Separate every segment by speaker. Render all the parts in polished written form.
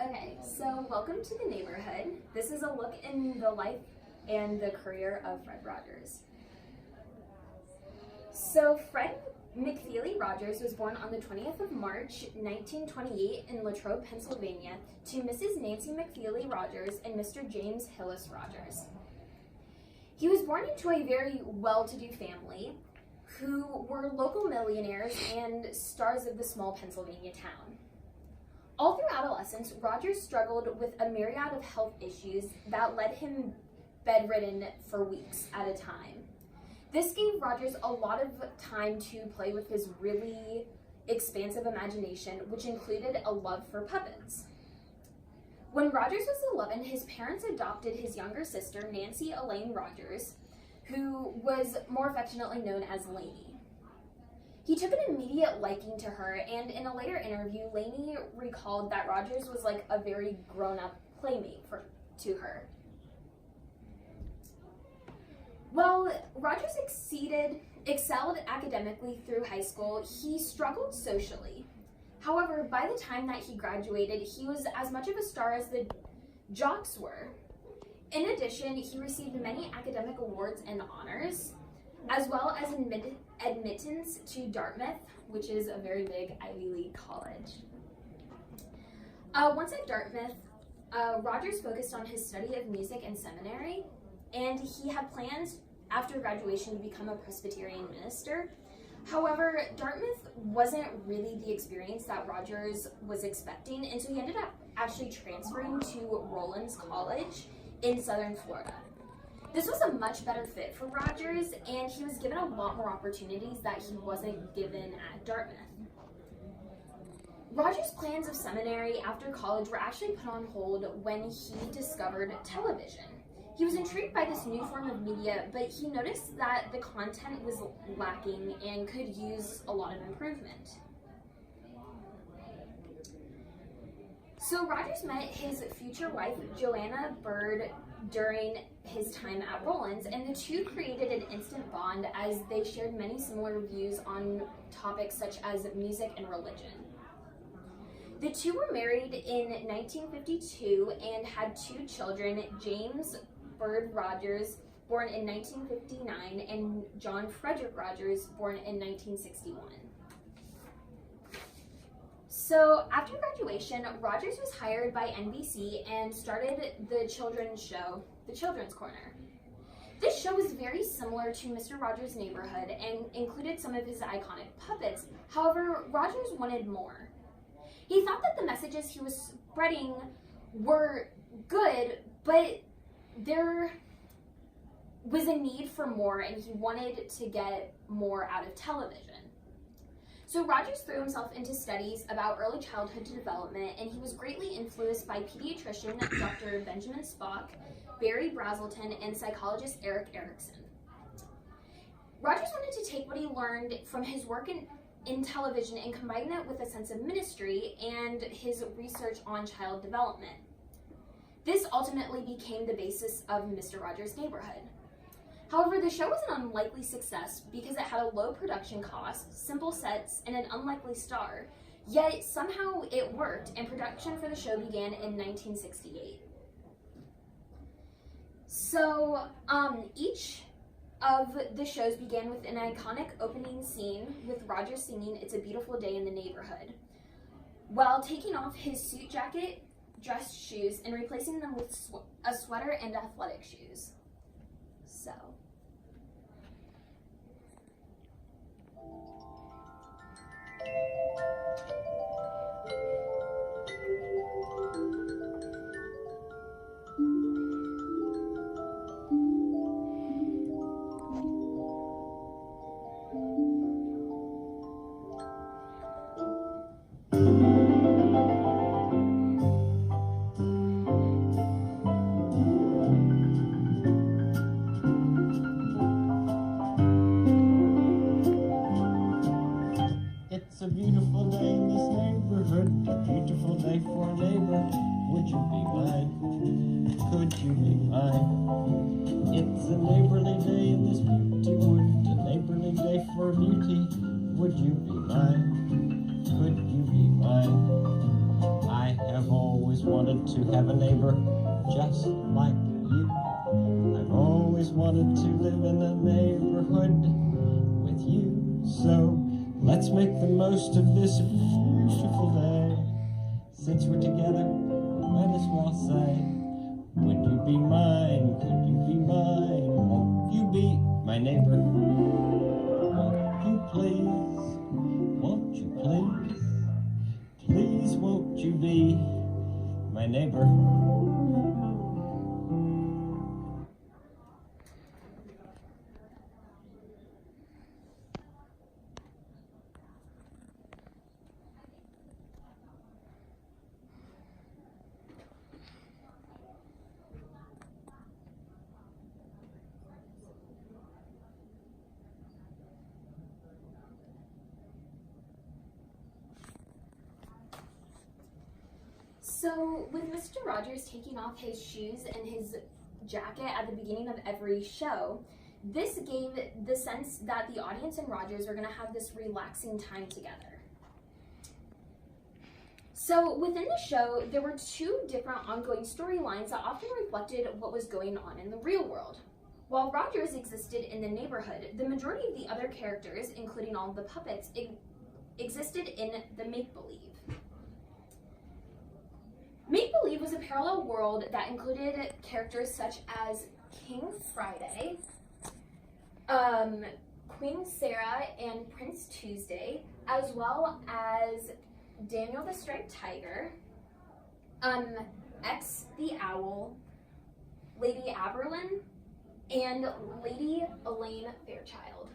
Speaker 1: Okay, so welcome to the neighborhood. This is a look in the life and the career of Fred Rogers. So Fred McFeely Rogers was born on the 20th of March, 1928 in Latrobe, Pennsylvania, to Mrs. Nancy McFeely Rogers and Mr. James Hillis Rogers. He was born into a very well-to-do family who were local millionaires and stars of the small Pennsylvania town. All through adolescence, Rogers struggled with a myriad of health issues that led him bedridden for weeks at a time. This gave Rogers a lot of time to play with his really expansive imagination, which included a love for puppets. When Rogers was 11, his parents adopted his younger sister, Nancy Elaine Rogers, who was more affectionately known as Lainey. He took an immediate liking to her, and in a later interview, Lainey recalled that Rogers was like a very grown-up playmate to her. While Rogers excelled academically through high school, he struggled socially. However, by the time that he graduated, he was as much of a star as the jocks were. In addition, he received many academic awards and honors, as well as admittance to Dartmouth, which is a very big Ivy League college. Once at Dartmouth, Rogers focused on his study of music in seminary, and he had plans after graduation to become a Presbyterian minister. However, Dartmouth wasn't really the experience that Rogers was expecting, and so he ended up actually transferring to Rollins College in southern Florida. This was a much better fit for Rogers, and he was given a lot more opportunities that he wasn't given at Dartmouth. Rogers' plans of seminary after college were actually put on hold when he discovered television. He was intrigued by this new form of media, but he noticed that the content was lacking and could use a lot of improvement. So Rogers met his future wife, Joanna Bird, during his time at Rollins, and the two created an instant bond as they shared many similar views on topics such as music and religion. The two were married in 1952 and had two children, James Bird Rogers, born in 1959, and John Frederick Rogers, born in 1961. So after graduation, Rogers was hired by NBC and started the children's show, The Children's Corner. This show was very similar to Mr. Rogers' Neighborhood and included some of his iconic puppets. However, Rogers wanted more. He thought that the messages he was spreading were good, but there was a need for more, and he wanted to get more out of television. So Rogers threw himself into studies about early childhood development, and he was greatly influenced by pediatrician Dr. Benjamin Spock, Barry Brazelton, and psychologist Eric Erickson. Rogers wanted to take what he learned from his work in television and combine it with a sense of ministry and his research on child development. This ultimately became the basis of Mr. Rogers' Neighborhood. However, the show was an unlikely success because it had a low production cost, simple sets, and an unlikely star. Yet somehow it worked, and production for the show began in 1968. So each of the shows began with an iconic opening scene with Rogers singing "It's a Beautiful Day in the Neighborhood," while taking off his suit jacket, dress shoes, and replacing them with a sweater and athletic shoes. So.
Speaker 2: It's a beautiful day in this neighborhood, a beautiful day for a neighbor. Would you be mine? Could you be mine? It's a neighborly day in this beauty wood, a neighborly day for beauty. Would you be mine? Could you be mine? I have have always wanted to have a neighbor just like you. I've always wanted to live in a neighborhood with you. So let's make the most of this beautiful day. Since we're together, might as well say, would you be mine? Could you be mine? Won't you be my neighbor? Won't you please? Won't you please? Please won't you be my neighbor?
Speaker 1: So, with Mr. Rogers taking off his shoes and his jacket at the beginning of every show, this gave the sense that the audience and Rogers were going to have this relaxing time together. So, within the show, there were two different ongoing storylines that often reflected what was going on in the real world. While Rogers existed in the neighborhood, the majority of the other characters, including all of the puppets, existed in the make-believe. Make-believe was a parallel world that included characters such as King Friday, Queen Sarah, and Prince Tuesday, as well as Daniel the Striped Tiger, X the Owl, Lady Aberlin, and Lady Elaine Fairchild.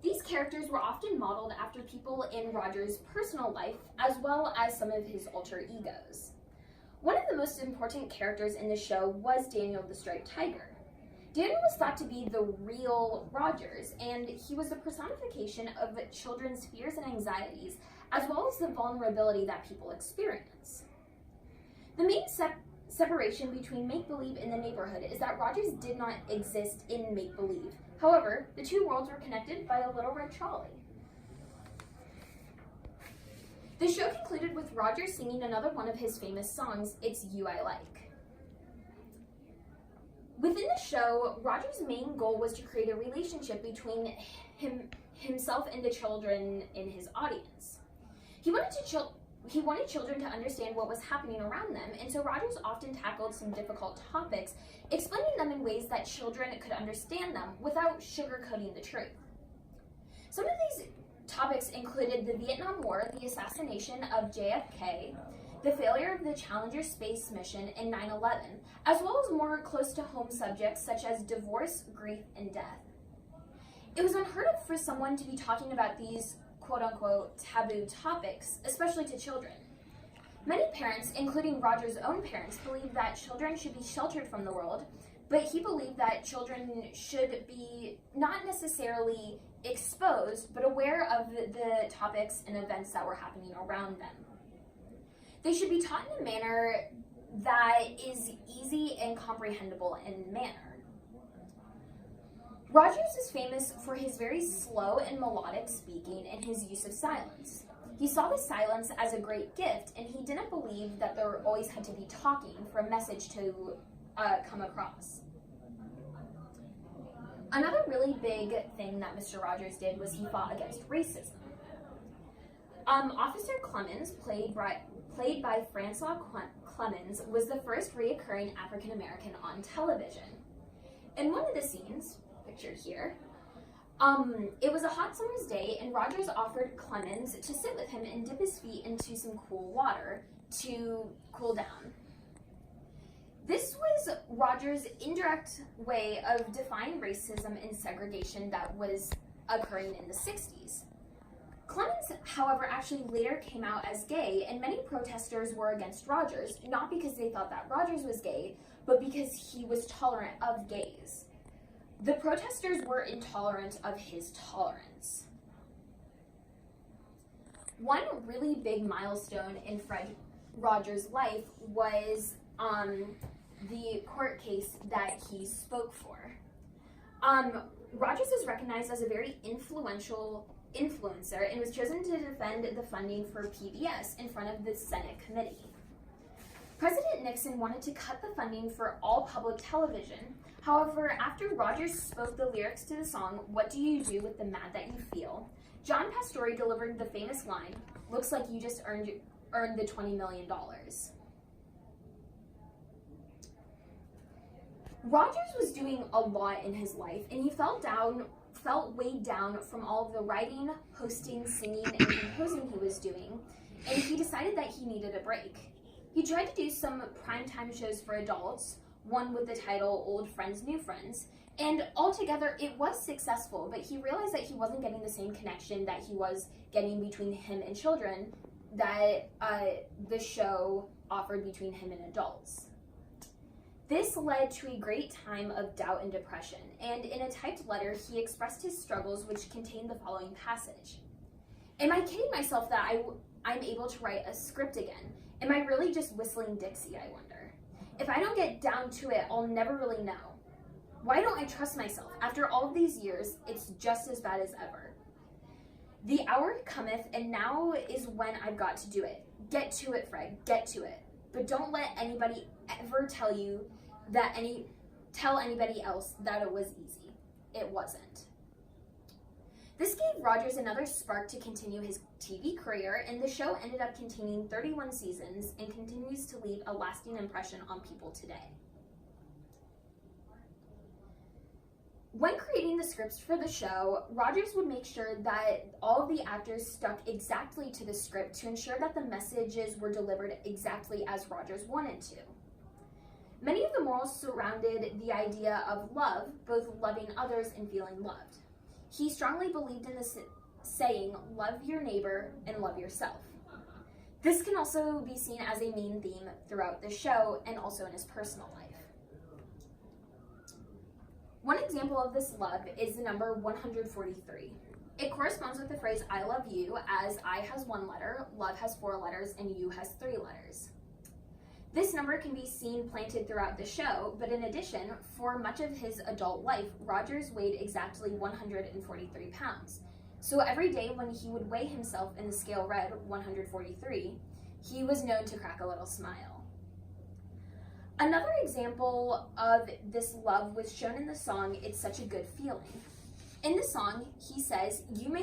Speaker 1: These characters were often modeled after people in Rogers' personal life, as well as some of his alter egos. One of the most important characters in the show was Daniel the Striped Tiger. Daniel was thought to be the real Rogers, and he was the personification of children's fears and anxieties, as well as the vulnerability that people experience. The main separation between make-believe and the neighborhood is that Rogers did not exist in make-believe. However, the two worlds were connected by a little red trolley. The show concluded with Rogers singing another one of his famous songs, It's You I Like. Within the show, Rogers' main goal was to create a relationship between himself and the children in his audience. He wanted children to understand what was happening around them, and so Rogers often tackled some difficult topics, explaining them in ways that children could understand them without sugarcoating the truth. Some of these topics included the Vietnam War, the assassination of JFK, the failure of the Challenger space mission, and 9/11, as well as more close-to-home subjects such as divorce, grief, and death. It was unheard of for someone to be talking about these quote-unquote taboo topics, especially to children. Many parents, including Rogers' own parents, believed that children should be sheltered from the world, but he believed that children should be not necessarily exposed, but aware of the topics and events that were happening around them. They should be taught in a manner that is easy and comprehensible in manner. Rogers is famous for his very slow and melodic speaking and his use of silence. He saw the silence as a great gift, and he didn't believe that there always had to be talking for a message to come across. Another really big thing that Mr. Rogers did was he fought against racism. Officer Clemens, played by Francois Clemens, was the first reoccurring African American on television. In one of the scenes, pictured here, it was a hot summer's day, and Rogers offered Clemens to sit with him and dip his feet into some cool water to cool down. This was Rogers' indirect way of defying racism and segregation that was occurring in the 60s. Clemens, however, actually later came out as gay, and many protesters were against Rogers, not because they thought that Rogers was gay, but because he was tolerant of gays. The protesters were intolerant of his tolerance. One really big milestone in Fred Rogers' life was the court case that he spoke for. Rogers is recognized as a very influential influencer and was chosen to defend the funding for PBS in front of the Senate committee. President Nixon wanted to cut the funding for all public television. However, after Rogers spoke the lyrics to the song, "What do you do with the mad that you feel?" John Pastore delivered the famous line, "Looks like you just earned the $20 million. Rogers was doing a lot in his life, and he felt weighed down from all of the writing, hosting, singing, and composing he was doing, and he decided that he needed a break. He tried to do some primetime shows for adults, one with the title Old Friends, New Friends, and altogether it was successful, but he realized that he wasn't getting the same connection that he was getting between him and children that the show offered between him and adults. This led to a great time of doubt and depression, and in a typed letter, he expressed his struggles, which contained the following passage. "Am I kidding myself that I'm able to write a script again? Am I really just whistling Dixie, I wonder? If I don't get down to it, I'll never really know. Why don't I trust myself? After all of these years, it's just as bad as ever. The hour cometh, and now is when I've got to do it. Get to it, Fred, get to it. But don't let anybody ever tell anybody else that it was easy. It wasn't." This gave Rogers another spark to continue his TV career, and the show ended up containing 31 seasons and continues to leave a lasting impression on people today. When creating the scripts for the show, Rogers would make sure that all of the actors stuck exactly to the script to ensure that the messages were delivered exactly as Rogers wanted to. Many of the morals surrounded the idea of love, both loving others and feeling loved. He strongly believed in the saying, "Love your neighbor and love yourself." This can also be seen as a main theme throughout the show and also in his personal life. One example of this love is the number 143. It corresponds with the phrase "I love you," as I has 1 letter, love has 4 letters, and you has 3 letters. This number can be seen planted throughout the show, but in addition, for much of his adult life, Rogers weighed exactly 143 pounds. So every day when he would weigh himself and the scale read 143, he was known to crack a little smile. Another example of this love was shown in the song "It's Such a Good Feeling." In the song, he says, you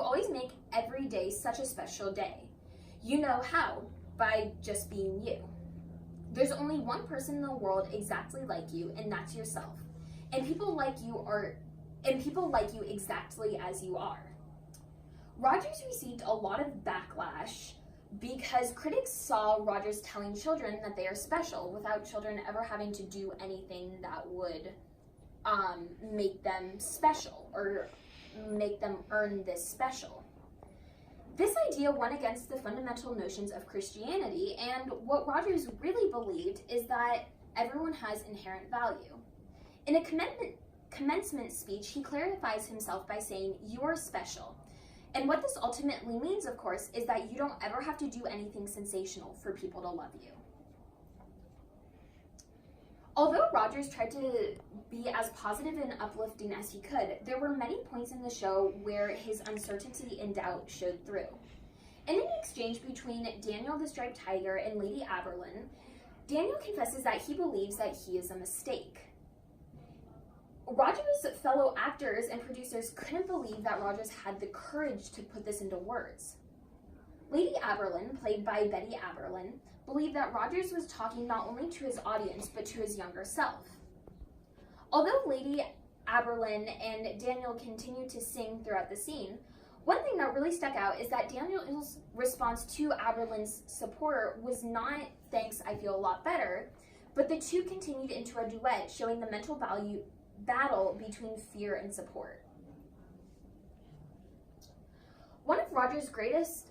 Speaker 1: always make every day such a special day. You know how? By just being you. There's only one person in the world exactly like you, and that's yourself. And people like you exactly as you are. Rogers received a lot of backlash because critics saw Rogers telling children that they are special without children ever having to do anything that would make them special or make them earn this special. This idea went against the fundamental notions of Christianity, and what Rogers really believed is that everyone has inherent value. In a commencement speech, he clarifies himself by saying, "You are special." And what this ultimately means, of course, is that you don't ever have to do anything sensational for people to love you. Although Rogers tried to be as positive and uplifting as he could, there were many points in the show where his uncertainty and doubt showed through. In an exchange between Daniel the Striped Tiger and Lady Aberlin, Daniel confesses that he believes that he is a mistake. Rogers' fellow actors and producers couldn't believe that Rogers had the courage to put this into words. Lady Aberlin, played by Betty Aberlin, believed that Rogers was talking not only to his audience, but to his younger self. Although Lady Aberlin and Daniel continued to sing throughout the scene, one thing that really stuck out is that Daniel's response to Aberlin's support was not, "Thanks, I feel a lot better," but the two continued into a duet, showing the mental battle between fear and support. One of Rogers' greatest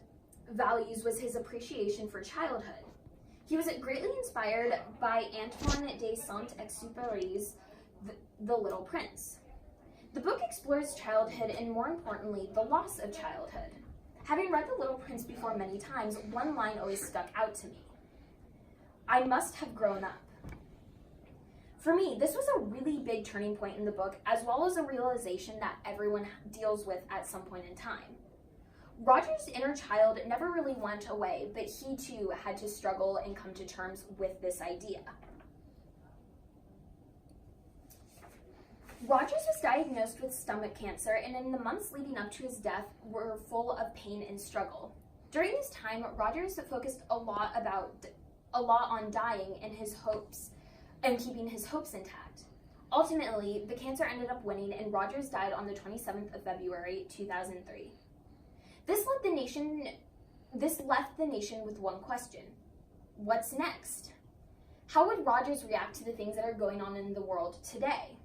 Speaker 1: values was his appreciation for childhood. He was greatly inspired by Antoine de Saint-Exupéry's The Little Prince. The book explores childhood and, more importantly, the loss of childhood. Having read The Little Prince before many times, one line always stuck out to me. "I must have grown up." For me, this was a really big turning point in the book, as well as a realization that everyone deals with at some point in time. Roger's inner child never really went away, but he too had to struggle and come to terms with this idea. Rogers was diagnosed with stomach cancer, and in the months leading up to his death were full of pain and struggle. During this time, Rogers focused a lot on dying and his hopes and keeping his hopes intact. Ultimately, the cancer ended up winning, and Rogers died on the 27th of February, 2003. This left the nation with one question: what's next? How would Rogers react to the things that are going on in the world today?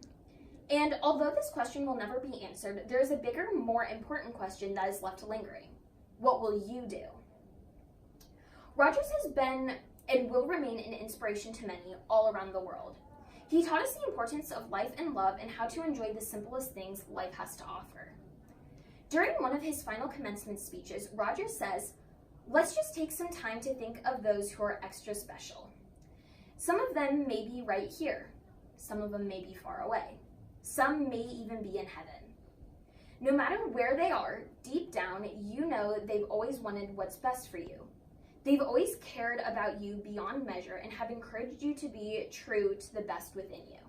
Speaker 1: And although this question will never be answered, there is a bigger, more important question that is left lingering. What will you do? Rogers has been and will remain an inspiration to many all around the world. He taught us the importance of life and love and how to enjoy the simplest things life has to offer. During one of his final commencement speeches, Rogers says, "Let's just take some time to think of those who are extra special. Some of them may be right here. Some of them may be far away. Some may even be in heaven. No matter where they are, deep down, you know they've always wanted what's best for you. They've always cared about you beyond measure and have encouraged you to be true to the best within you.